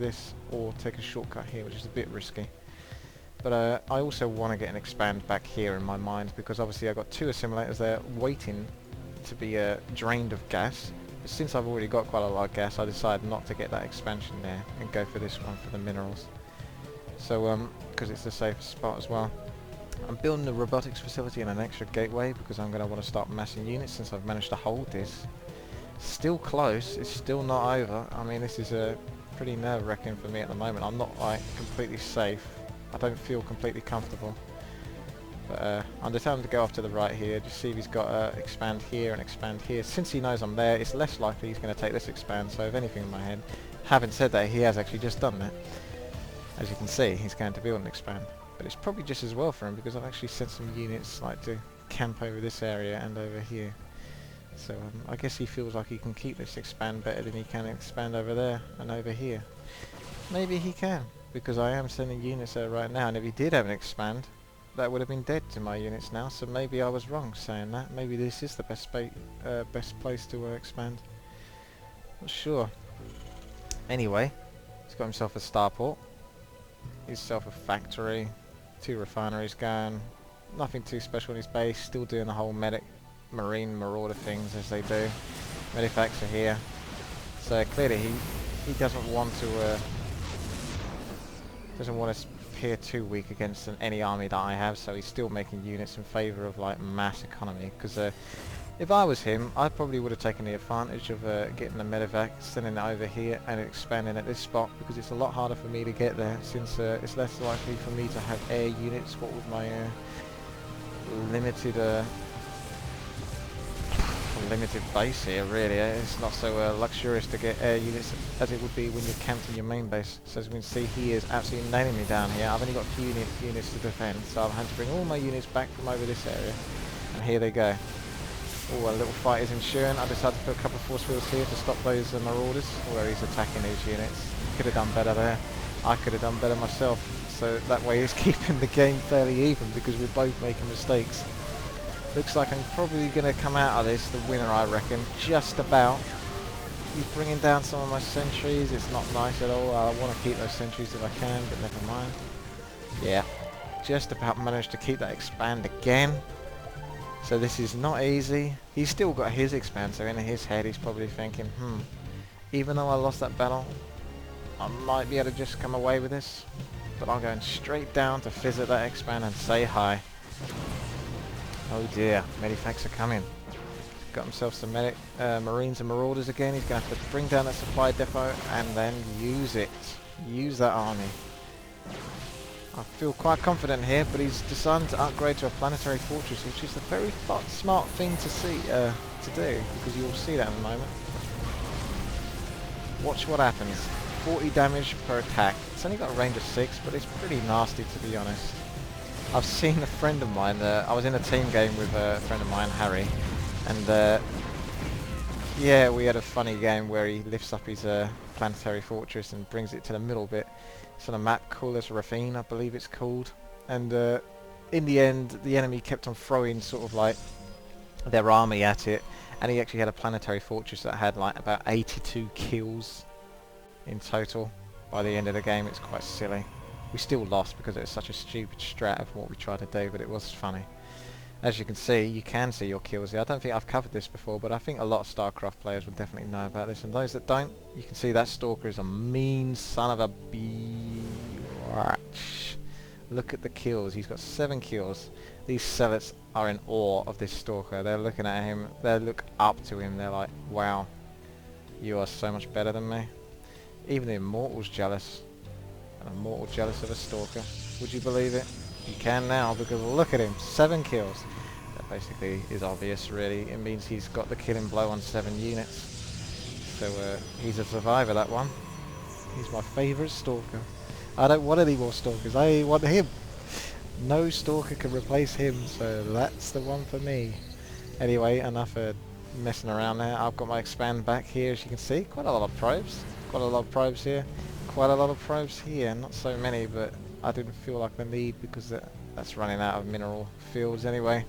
this or take a shortcut here, which is a bit risky. But I also want to get an expand back here in my mind, because obviously I've got two assimilators there waiting to be drained of gas. But since I've already got quite a lot of gas, I decided not to get that expansion there and go for this one for the minerals. So because it's the safest spot as well. I'm building the robotics facility and an extra gateway because I'm going to want to start massing units since I've managed to hold this. Still close, it's still not over. I mean, this is pretty nerve-wracking for me at the moment. I'm not like completely safe. I don't feel completely comfortable. But I'm determined to go off to the right here, just see if he's got expand here and expand here. Since he knows I'm there, it's less likely he's going to take this expand, so if anything in my head. Having said that, he has actually just done that. As you can see, he's going to build an expand. But it's probably just as well for him because I've actually sent some units like to camp over this area and over here. So I guess he feels like he can keep this expand better than he can expand over there and over here. Maybe he can, because I am sending units there right now, and if he did have an expand, that would have been dead to my units now, so maybe I was wrong saying that. Maybe this is the best place to expand. Not sure. Anyway, he's got himself a starport. He's self a factory. 2 refineries going. Nothing too special in his base. Still doing the whole marine marauder things as they do. Medifacts are here. So clearly he doesn't want to appear too weak against any army that I have, so he's still making units in favour of like mass economy. Because if I was him, I probably would have taken the advantage of getting the medevac, sending it over here and expanding at this spot, because it's a lot harder for me to get there since it's less likely for me to have air units. What with my limited base here, really, it's not so luxurious to get air units as it would be when you're camped in your main base. So as we can see, he is absolutely nailing me down here. I've only got a few units to defend, so I've had to bring all my units back from over this area, and here they go. Oh, a little fight is ensuing. I decided to put a couple of force fields here to stop those marauders where he's attacking these units. Could have done better there. I could have done better myself. So that way he's keeping the game fairly even because we're both making mistakes. Looks like I'm probably going to come out of this the winner, I reckon. Just about. He's bringing down some of my sentries. It's not nice at all. I want to keep those sentries if I can, but never mind. Yeah. Just about managed to keep that expand again. So this is not easy. He's still got his expand, so in his head he's probably thinking, even though I lost that battle, I might be able to just come away with this. But I'm going straight down to visit that expand and say hi. Oh dear, medifacts are coming. He's got himself some marines and marauders again. He's going to have to bring down that supply depot and then use it. Use that army. I feel quite confident here, but he's decided to upgrade to a planetary fortress, which is a very smart thing to do, because you'll see that in a moment. Watch what happens. 40 damage per attack. It's only got a range of 6, but it's pretty nasty to be honest. I've seen a friend of mine, I was in a team game with a friend of mine, Harry, and yeah, we had a funny game where he lifts up his planetary fortress and brings it to the middle bit. It's on a map called as Ravine, I believe it's called, and in the end the enemy kept on throwing sort of like their army at it, and he actually had a planetary fortress that had like about 82 kills in total by the end of the game. It's quite silly. We still lost because it was such a stupid strat of what we tried to do, but it was funny. As you can see your kills here. I don't think I've covered this before, but I think a lot of Starcraft players will definitely know about this. And those that don't, you can see that Stalker is a mean son of a bitch. Look at the kills. He's got 7 kills. These zealots are in awe of this Stalker. They're looking at him. They look up to him. They're like, wow, you are so much better than me. Even the Immortal's jealous. An Immortal jealous of a Stalker. Would you believe it? You can now, because look at him, 7 kills. That basically is obvious, really. It means he's got the killing blow on 7 units. So he's a survivor, that one. He's my favourite Stalker. I don't want any more Stalkers, I want him. No Stalker can replace him, so that's the one for me. Anyway, enough messing around there. I've got my expand back here, as you can see. Quite a lot of probes. Quite a lot of probes here. Quite a lot of probes here. Not so many, but I didn't feel like the need because that's running out of mineral fields anyway.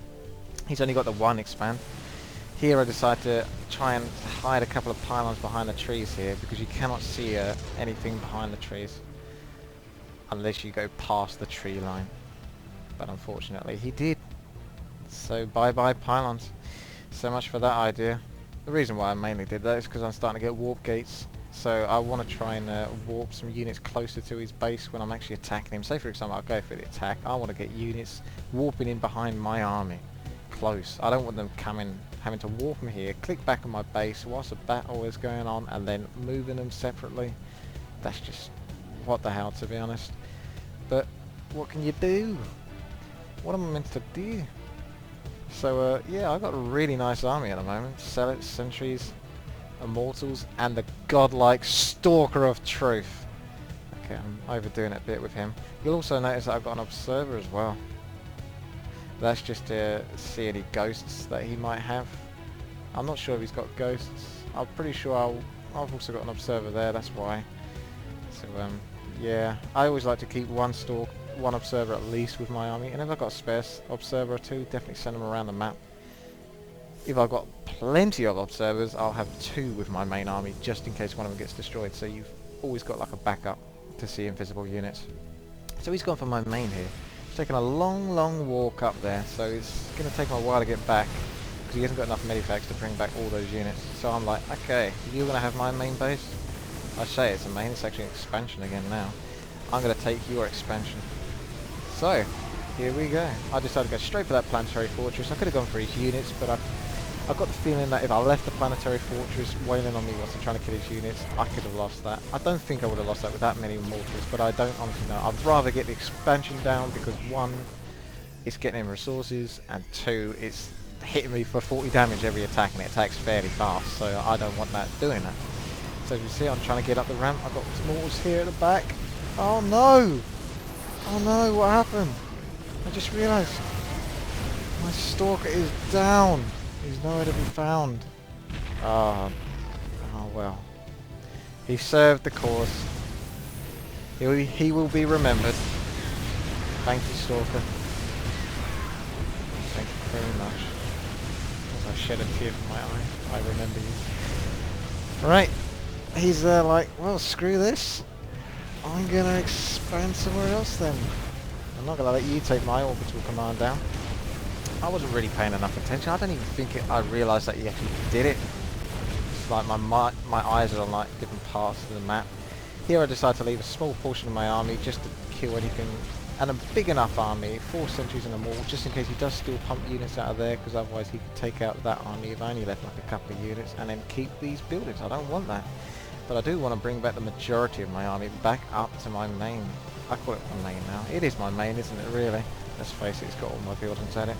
He's only got the 1 expand. Here I decide to try and hide a couple of pylons behind the trees here, because you cannot see anything behind the trees unless you go past the tree line. But unfortunately he did. So bye bye pylons. So much for that idea. The reason why I mainly did that is because I'm starting to get warp gates. So I want to try and warp some units closer to his base when I'm actually attacking him. Say for example I'll go for the attack. I want to get units warping in behind my army. Close. I don't want them having to warp them here, click back on my base whilst the battle is going on, and then moving them separately. That's just what the hell, to be honest. But what can you do? What am I meant to do? So yeah, I've got a really nice army at the moment. Zealots, sentries, immortals, and the godlike Stalker of Truth. Okay, I'm overdoing it a bit with him. You'll also notice that I've got an observer as well. That's just to see any ghosts that he might have. I'm not sure if he's got ghosts. I'm pretty sure I've also got an observer there, that's why. So yeah, I always like to keep one observer at least with my army, and if I've got a spare observer or two, definitely send them around the map. If I've got plenty of observers, I'll have two with my main army just in case one of them gets destroyed, so you've always got like a backup to see invisible units. So he's gone for my main here. He's taken a long walk up there, so it's going to take him a while to get back because he hasn't got enough medifacts to bring back all those units. So I'm like, okay, you're going to have my main base? I say it's a main, it's actually an expansion again now. I'm going to take your expansion. So, here we go. I decided to go straight for that planetary fortress. I could have gone for his units, but I've got the feeling that if I left the planetary fortress wailing on me whilst I'm trying to kill his units, I could have lost that. I don't think I would have lost that with that many mortars, but I don't honestly know. I'd rather get the expansion down because one, it's getting him resources, and two, it's hitting me for 40 damage every attack, and it attacks fairly fast, so I don't want that doing that. So as you see, I'm trying to get up the ramp. I've got mortars here at the back. Oh no! Oh no, what happened? I just realised my stalker is down. He's nowhere to be found. Oh well. He served the cause. He will be remembered. Thank you, Stalker. Thank you very much. As I shed a tear from my eye, I remember you. Right. He's like, well, screw this. I'm gonna expand somewhere else then. I'm not gonna let you take my orbital command down. I wasn't really paying enough attention. I don't even think I realised that he actually did it. It's like my eyes are on like different parts of the map. Here I decided to leave a small portion of my army just to kill anything, and a big enough army, 4 sentries and a mall, just in case he does still pump units out of there, because otherwise he could take out that army if I only left like a couple of units, and then keep these buildings. I don't want that. But I do want to bring back the majority of my army back up to my main. I call it my main now. It is my main, isn't it, really? Let's face it, it's got all my buildings at it.